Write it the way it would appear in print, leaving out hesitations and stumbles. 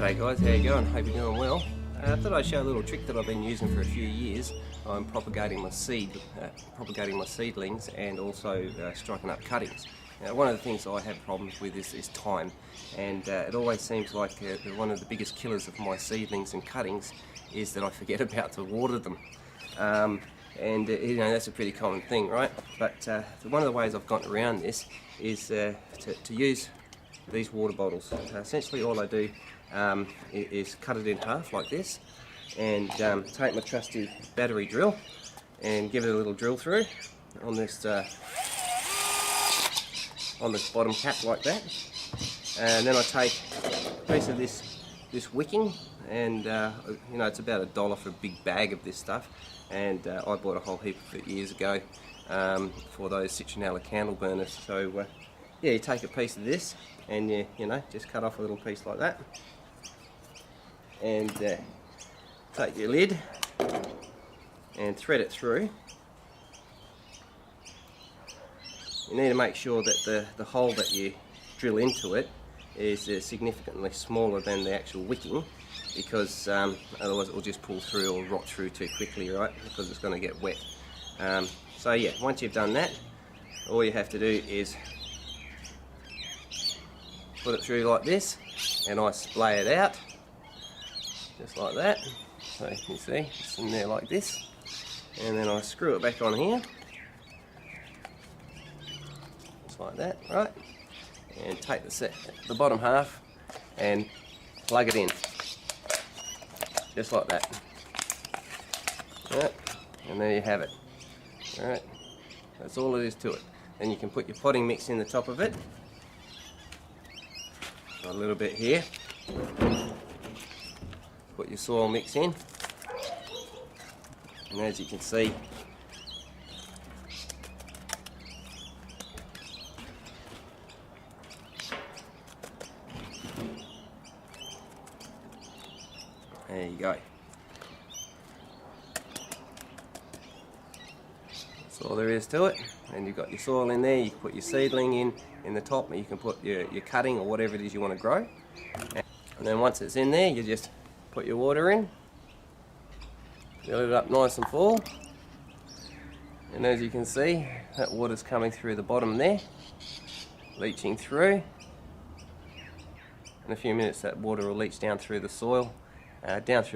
G'day guys, how you going? Hope you're doing well. I thought I'd show a little trick that I've been using for a few years. I'm propagating my seedlings and also striking up cuttings. Now, one of the things I have problems with is time, and it always seems like one of the biggest killers of my seedlings and cuttings is that I forget about to water them. You know, that's a pretty common thing, right? But one of the ways I've gotten around this is to use these water bottles. Essentially all I do is cut it in half like this, and take my trusty battery drill and give it a little drill through on this bottom cap like that, and then I take a piece of this wicking, and you know, it's about $1 for a big bag of this stuff, and I bought a whole heap of it years ago for those citronella candle burners. So yeah, you take a piece of this and you know, just cut off a little piece like that, and take your lid and thread it through. You need to make sure that the hole that you drill into it is significantly smaller than the actual wicking, because otherwise it will just pull through or rot through too quickly, right? Because it's going to get wet. So yeah, once you've done that, all you have to do is put it through like this, and I splay it out just like that. So you can see it's in there like this, and then I screw it back on here just like that, right? And take the bottom half and plug it in just like that. Right, and there you have it. All right, that's all it is to it. Then you can put your potting mix in the top of it. A little bit here. Put your soil mix in, and as you can see, there you go. That's all there is to it. And you've got your soil in there. You can put your seedling in the top, and you can put your cutting or whatever it is you want to grow. And then once it's in there, you just put your water in, fill it up nice and full, and as you can see, that water's coming through the bottom there, leaching through. In a few minutes that water will leach down through the soil, down through